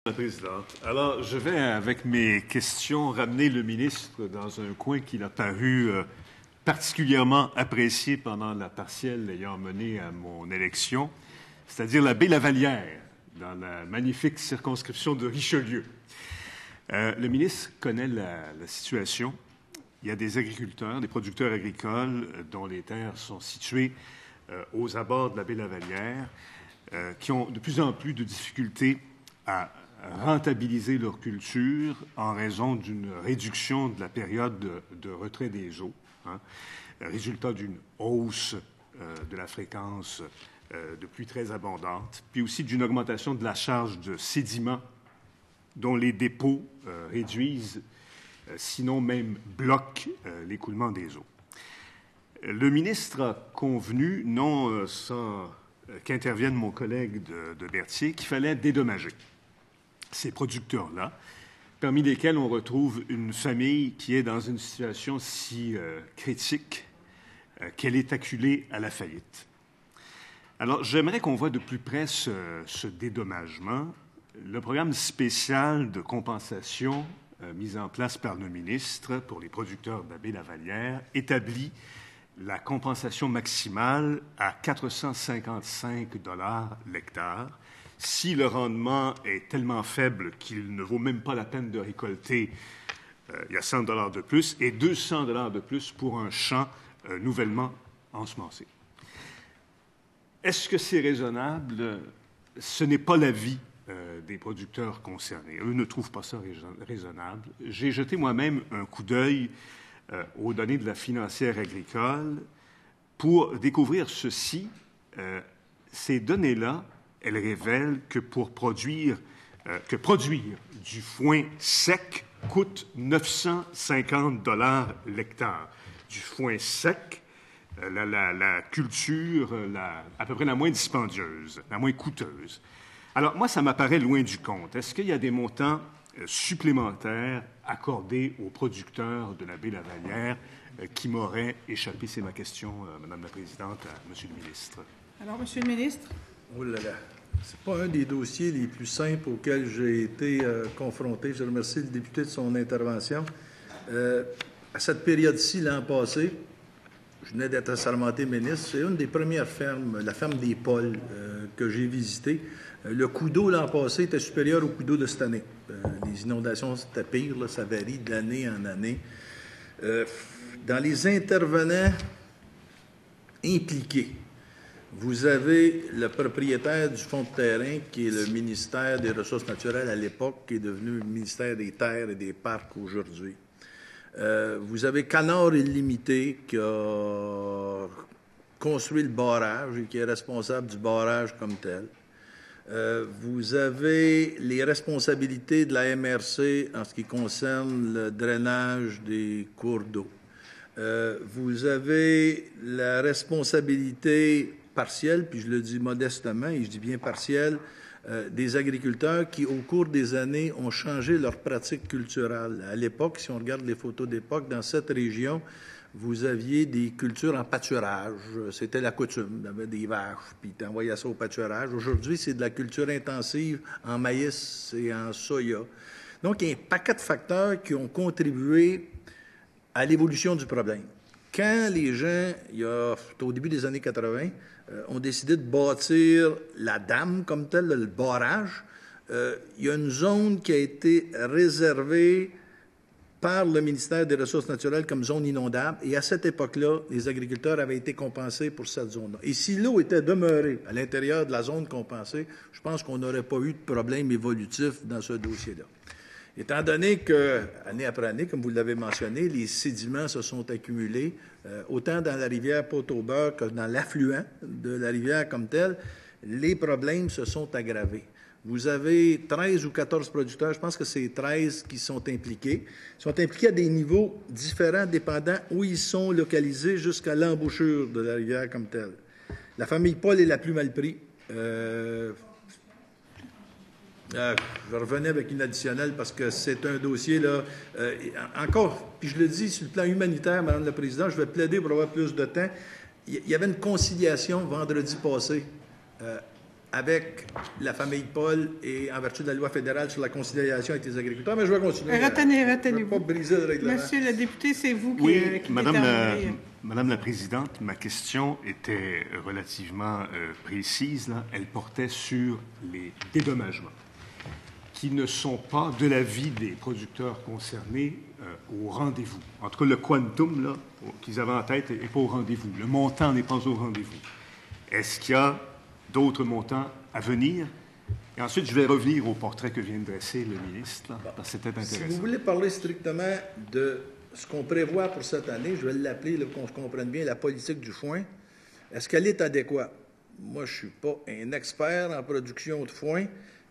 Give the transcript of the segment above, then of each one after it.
La présidente. Alors, je vais, avec mes questions, ramener le ministre dans un coin qu'il a paru particulièrement apprécié pendant la partielle ayant mené à mon élection, c'est-à-dire la baie Lavalière, dans la magnifique circonscription de Richelieu. Le ministre connaît la situation. Il y a des agriculteurs, des producteurs agricoles dont les terres sont situées aux abords de la baie Lavalière, qui ont de plus en plus de difficultés à rentabiliser leur culture en raison d'une réduction de la période de retrait des eaux, résultat d'une hausse de la fréquence de pluies très abondantes, puis aussi d'une augmentation de la charge de sédiments dont les dépôts réduisent, sinon même bloquent l'écoulement des eaux. Le ministre a convenu, non sans qu'intervienne mon collègue de Berthier, qu'il fallait dédommager ces producteurs-là, parmi lesquels on retrouve une famille qui est dans une situation si critique qu'elle est acculée à la faillite. Alors, j'aimerais qu'on voit de plus près ce dédommagement. Le programme spécial de compensation mis en place par le ministre pour les producteurs de la baie Lavalière établit la compensation maximale à 455 $ l'hectare. Si le rendement est tellement faible qu'il ne vaut même pas la peine de récolter, il y a 100 $ de plus et 200 $ de plus pour un champ nouvellement ensemencé. Est-ce que c'est raisonnable? Ce n'est pas l'avis des producteurs concernés. Eux ne trouvent pas ça raisonnable. J'ai jeté moi-même un coup d'œil aux données de la financière agricole pour découvrir ceci. Ces données-là, elles révèlent que produire du foin sec coûte 950 $ l'hectare. Du foin sec, la culture à peu près la moins dispendieuse, la moins coûteuse. Alors, moi, ça m'apparaît loin du compte. Est-ce qu'il y a des montants supplémentaires accordés aux producteurs de la baie Lavalière qui m'auraient échappé? C'est ma question, Madame la Présidente, à Monsieur le ministre. Alors, Monsieur le ministre. Oh là là, c'est pas un des dossiers les plus simples auxquels j'ai été confronté. Je remercie le député de son intervention. À cette période-ci, l'an passé, je venais d'être assermenté ministre. C'est une des premières fermes, la ferme des Pauls, que j'ai visitée. Le coût d'eau l'an passé était supérieur au coût d'eau de cette année. Les inondations, c'était pire, là, ça varie d'année en année. Dans les intervenants impliqués, vous avez le propriétaire du fonds de terrain, qui est le ministère des Ressources naturelles à l'époque, qui est devenu le ministère des Terres et des Parcs aujourd'hui. Vous avez Canard Illimité, qui a construit le barrage et qui est responsable du barrage comme tel. Vous avez les responsabilités de la MRC en ce qui concerne le drainage des cours d'eau. Vous avez la responsabilité partielle, puis je le dis modestement, et je dis bien partielle, des agriculteurs qui, au cours des années, ont changé leurs pratiques culturelles. À l'époque, si on regarde les photos d'époque, dans cette région, vous aviez des cultures en pâturage. C'était la coutume. Il y avait des vaches, puis tu envoyais ça au pâturage. Aujourd'hui, c'est de la culture intensive en maïs et en soya. Donc, il y a un paquet de facteurs qui ont contribué à l'évolution du problème. Quand les gens, au début des années 80, ont décidé de bâtir la dame comme telle, le barrage, il y a une zone qui a été réservée par le ministère des Ressources naturelles comme zone inondable. Et à cette époque-là, les agriculteurs avaient été compensés pour cette zone-là. Et si l'eau était demeurée à l'intérieur de la zone compensée, je pense qu'on n'aurait pas eu de problème évolutif dans ce dossier-là. Étant donné que, année après année, comme vous l'avez mentionné, les sédiments se sont accumulés, autant dans la rivière Pot-au-Beurre que dans l'affluent de la rivière comme telle, les problèmes se sont aggravés. Vous avez 13 ou 14 producteurs, je pense que c'est 13 qui sont impliqués. Ils sont impliqués à des niveaux différents, dépendant où ils sont localisés jusqu'à l'embouchure de la rivière comme telle. La famille Paul est la plus mal prise. Je revenais avec une additionnelle parce que c'est un dossier, là, encore, puis je le dis, sur le plan humanitaire, Madame la Présidente, je vais plaider pour avoir plus de temps. Il y avait une conciliation vendredi passé avec la famille Paul et en vertu de la loi fédérale sur la conciliation avec les agriculteurs, mais je vais continuer. Retenez-vous. Je ne vais pas briser le règlement. Monsieur le député, c'est vous qui, Oui, qui Madame la Présidente, ma question était relativement précise. Là. Elle portait sur les dédommagements qui ne sont pas, de l'avis des producteurs concernés, au rendez-vous. Entre le quantum là, qu'ils avaient en tête n'est pas au rendez-vous. Le montant n'est pas au rendez-vous. Est-ce qu'il y a d'autres montants à venir? Et ensuite, je vais revenir au portrait que vient de dresser le ministre, là, parce que c'était intéressant. Si vous voulez parler strictement de ce qu'on prévoit pour cette année, je vais l'appeler, qu'on se comprenne bien, la politique du foin, est-ce qu'elle est adéquate? Moi, je ne suis pas un expert en production de foin,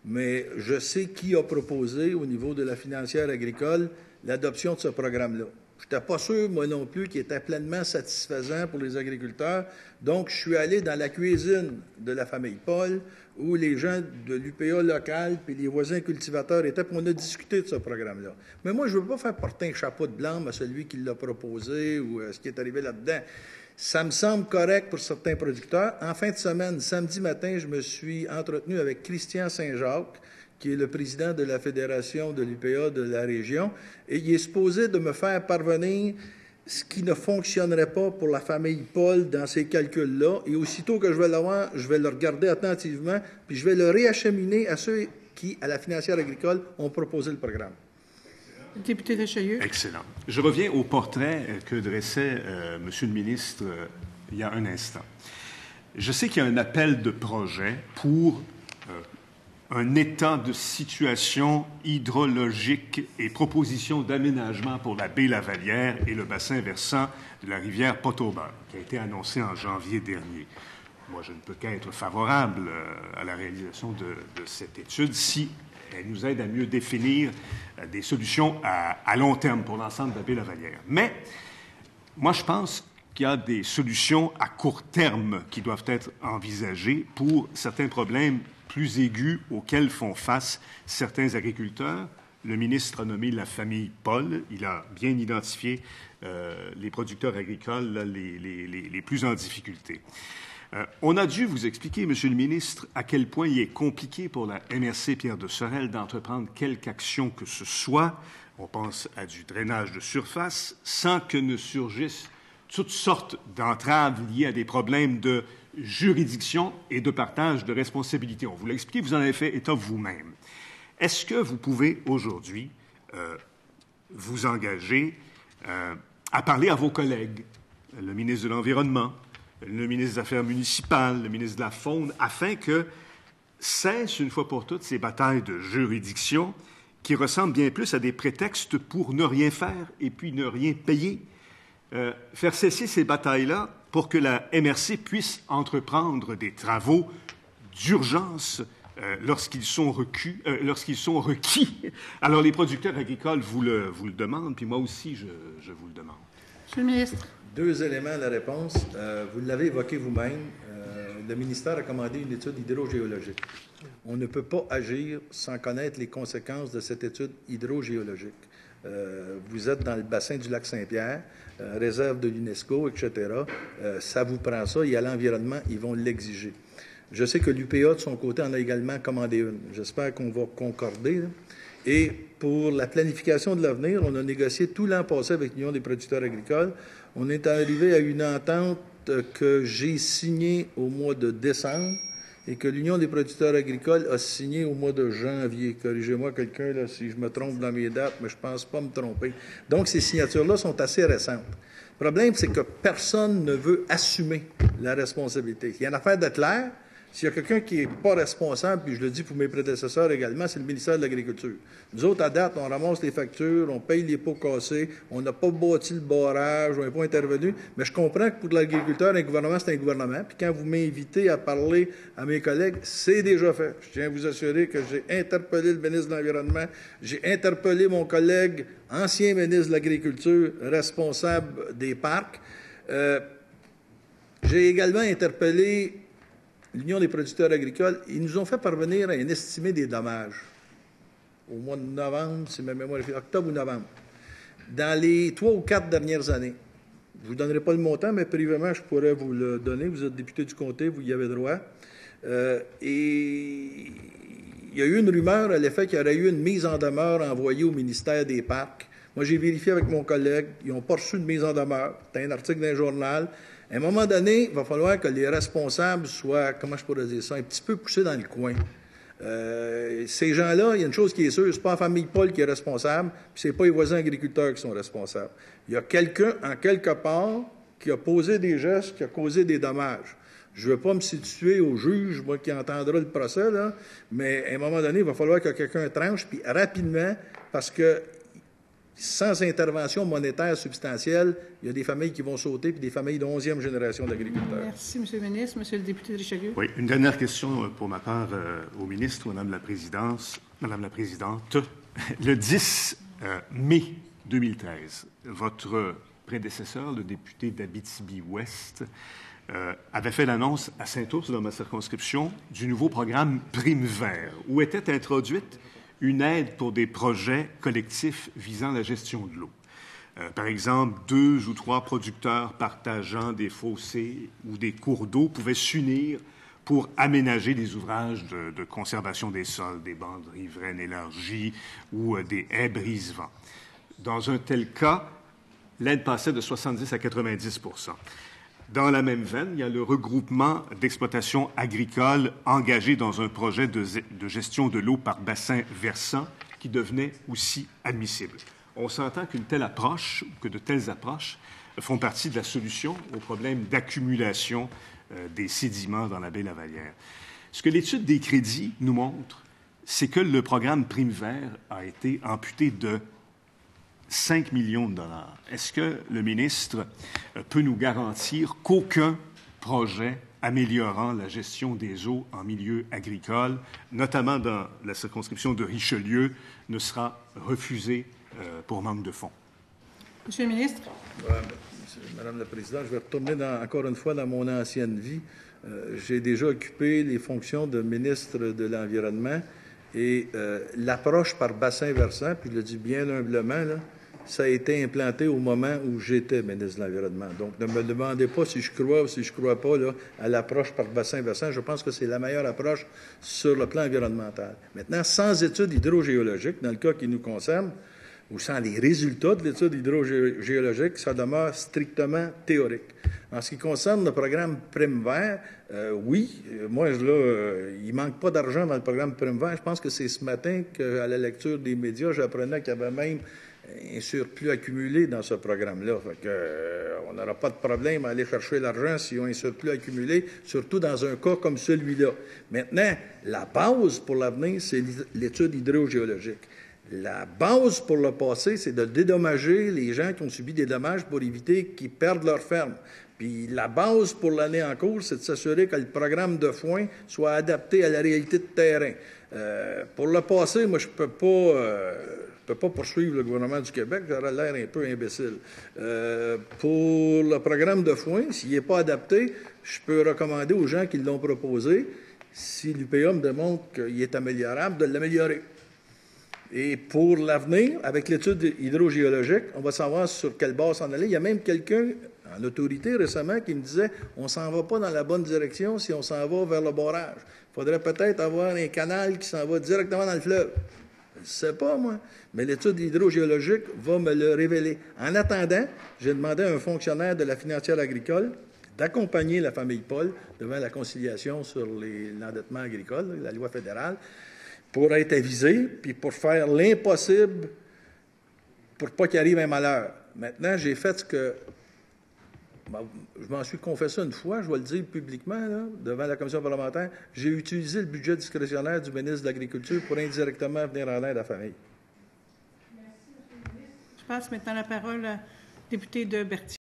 mais je sais qui a proposé, au niveau de la financière agricole, l'adoption de ce programme-là. Je n'étais pas sûr, moi non plus, qu'il était pleinement satisfaisant pour les agriculteurs. Donc, je suis allé dans la cuisine de la famille Paul, où les gens de l'UPA local puis les voisins cultivateurs étaient, puis on a discuté de ce programme-là. Mais moi, je ne veux pas faire porter un chapeau de blâme à celui qui l'a proposé ou à ce qui est arrivé là-dedans. Ça me semble correct pour certains producteurs. En fin de semaine, samedi matin, je me suis entretenu avec Christian Saint-Jacques, qui est le président de la Fédération de l'UPA de la région, et il est supposé de me faire parvenir ce qui ne fonctionnerait pas pour la famille Paul dans ces calculs-là, et aussitôt que je vais l'avoir, je vais le regarder attentivement, puis je vais le réacheminer à ceux qui, à la financière agricole, ont proposé le programme. Député Richelieu. Excellent. Je reviens au portrait que dressait Monsieur le ministre il y a un instant. Je sais qu'il y a un appel de projet pour un état de situation hydrologique et proposition d'aménagement pour la baie Lavalière et le bassin versant de la rivière Pot-au-Beurre, qui a été annoncé en janvier dernier. Moi, je ne peux qu'être favorable à la réalisation de cette étude si elle nous aide à mieux définir des solutions à long terme pour l'ensemble de la baie Lavalière. Mais moi, je pense qu'il y a des solutions à court terme qui doivent être envisagées pour certains problèmes plus aigus auxquels font face certains agriculteurs. Le ministre a nommé la famille Paul. Il a bien identifié les producteurs agricoles là, les plus en difficulté. On a dû vous expliquer, Monsieur le ministre, à quel point il est compliqué pour la MRC Pierre de Sorel d'entreprendre quelque action que ce soit, on pense à du drainage de surface, sans que ne surgissent toutes sortes d'entraves liées à des problèmes de juridiction et de partage de responsabilités. On vous l'a expliqué, vous en avez fait état vous-même. Est-ce que vous pouvez aujourd'hui vous engager à parler à vos collègues, le ministre de l'Environnement, le ministre des Affaires municipales, le ministre de la Faune, afin que cessent une fois pour toutes ces batailles de juridiction qui ressemblent bien plus à des prétextes pour ne rien faire et puis ne rien payer. Faire cesser ces batailles-là pour que la MRC puisse entreprendre des travaux d'urgence lorsqu'ils sont requis. Alors, les producteurs agricoles vous le demandent, puis moi aussi, je vous le demande. Monsieur le ministre. 2 éléments à la réponse. Vous l'avez évoqué vous-même. Le ministère a commandé une étude hydrogéologique. On ne peut pas agir sans connaître les conséquences de cette étude hydrogéologique. Vous êtes dans le bassin du lac Saint-Pierre, réserve de l'UNESCO, etc. Ça vous prend ça et à l'environnement, ils vont l'exiger. Je sais que l'UPA, de son côté, en a également commandé une. J'espère qu'on va concorder. Là. Et pour la planification de l'avenir, on a négocié tout l'an passé avec l'Union des producteurs agricoles. On est arrivé à une entente que j'ai signée au mois de décembre et que l'Union des producteurs agricoles a signé au mois de janvier. Corrigez-moi quelqu'un là, si je me trompe dans mes dates, mais je ne pense pas me tromper. Donc, ces signatures-là sont assez récentes. Le problème, c'est que personne ne veut assumer la responsabilité. Il y a une affaire d'être clair. S'il y a quelqu'un qui n'est pas responsable, puis je le dis pour mes prédécesseurs également, c'est le ministère de l'Agriculture. Nous autres, à date, on ramasse les factures, on paye les pots cassés, on n'a pas bâti le barrage, on n'est pas intervenu, mais je comprends que pour l'agriculteur, un gouvernement, c'est un gouvernement. Puis quand vous m'invitez à parler à mes collègues, c'est déjà fait. Je tiens à vous assurer que j'ai interpellé le ministre de l'Environnement, j'ai interpellé mon collègue, ancien ministre de l'Agriculture, responsable des parcs. J'ai également interpellé l'Union des producteurs agricoles. Ils nous ont fait parvenir un estimé des dommages au mois de novembre, si ma mémoire est finie, octobre ou novembre, dans les 3 ou 4 dernières années. Je ne vous donnerai pas le montant, mais privément, je pourrais vous le donner. Vous êtes député du comté, vous y avez droit. Et il y a eu une rumeur à l'effet qu'il y aurait eu une mise en demeure envoyée au ministère des Parcs. Moi, j'ai vérifié avec mon collègue. Ils n'ont pas reçu de mise en demeure. C'est un article d'un journal. À un moment donné, il va falloir que les responsables soient, comment je pourrais dire ça, un petit peu poussés dans le coin. Ces gens-là, il y a une chose qui est sûre, c'est pas la famille Paul qui est responsable, puis c'est pas les voisins agriculteurs qui sont responsables. Il y a quelqu'un, en quelque part, qui a posé des gestes, qui a causé des dommages. Je ne veux pas me situer au juge, moi, qui entendra le procès, là, mais à un moment donné, il va falloir que quelqu'un tranche, puis rapidement, parce que sans intervention monétaire substantielle, il y a des familles qui vont sauter, puis des familles de 11e génération d'agriculteurs. Merci, M. le ministre. Monsieur le député de Richelieu. Oui, une dernière question pour ma part au ministre, Madame la Présidente. Le 10 mai 2013, votre prédécesseur, le député d'Abitibi-Ouest, avait fait l'annonce à Saint-Ours, dans ma circonscription, du nouveau programme Prime Vert, où était introduite une aide pour des projets collectifs visant la gestion de l'eau. Par exemple, 2 ou 3 producteurs partageant des fossés ou des cours d'eau pouvaient s'unir pour aménager des ouvrages de conservation des sols, des bandes riveraines élargies ou des haies brise-vent. Dans un tel cas, l'aide passait de 70 à 90 %. Dans la même veine, il y a le regroupement d'exploitations agricoles engagées dans un projet de gestion de l'eau par bassin versant qui devenait aussi admissible. On s'entend qu'une telle approche, ou que de telles approches, font partie de la solution au problème d'accumulation des sédiments dans la baie Lavalière. Ce que l'étude des crédits nous montre, c'est que le programme Prime Vert a été amputé de 5 millions de dollars. Est-ce que le ministre peut nous garantir qu'aucun projet améliorant la gestion des eaux en milieu agricole, notamment dans la circonscription de Richelieu, ne sera refusé pour manque de fonds? Monsieur le ministre. Madame la Présidente, je vais retourner encore une fois dans mon ancienne vie. J'ai déjà occupé les fonctions de ministre de l'Environnement et l'approche par bassin versant, puis je le dis bien humblement, là, ça a été implanté au moment où j'étais ministre de l'Environnement. Donc, ne me demandez pas si je crois ou si je ne crois pas là, à l'approche par bassin versant. Je pense que c'est la meilleure approche sur le plan environnemental. Maintenant, sans études hydrogéologiques, dans le cas qui nous concerne, ou sans les résultats de l'étude hydrogéologique, ça demeure strictement théorique. En ce qui concerne le programme Prime Vert, oui, moi, là, il ne manque pas d'argent dans le programme Prime Vert. Je pense que c'est ce matin qu'à la lecture des médias, j'apprenais qu'il y avait même un surplus accumulé dans ce programme-là. Fait que, on n'aura pas de problème à aller chercher l'argent s'ils ont un surplus accumulé, surtout dans un cas comme celui-là. Maintenant, la base pour l'avenir, c'est l'étude hydrogéologique. La base pour le passé, c'est de dédommager les gens qui ont subi des dommages pour éviter qu'ils perdent leur ferme. Puis la base pour l'année en cours, c'est de s'assurer que le programme de foin soit adapté à la réalité de terrain. Pour le passé, moi, je ne peux pas poursuivre le gouvernement du Québec, j'aurais l'air un peu imbécile. Pour le programme de foin, s'il n'est pas adapté, je peux recommander aux gens qui l'ont proposé, si l'UPA me démontre qu'il est améliorable, de l'améliorer. Et pour l'avenir, avec l'étude hydrogéologique, on va savoir sur quelle base s'en aller. Il y a même quelqu'un en autorité récemment qui me disait on ne s'en va pas dans la bonne direction si on s'en va vers le barrage. Il faudrait peut-être avoir un canal qui s'en va directement dans le fleuve. Je ne sais pas, moi, mais l'étude hydrogéologique va me le révéler. En attendant, j'ai demandé à un fonctionnaire de la financière agricole d'accompagner la famille Paul devant la conciliation sur l'endettement agricole, la loi fédérale, pour être avisé, puis pour faire l'impossible pour pas qu'il arrive un malheur. Maintenant, j'ai fait ce que... je m'en suis confessé une fois, je vais le dire publiquement, là, devant la commission parlementaire, j'ai utilisé le budget discrétionnaire du ministre de l'Agriculture pour indirectement venir en aide à la famille. Je passe maintenant la parole à la députée de Berthier.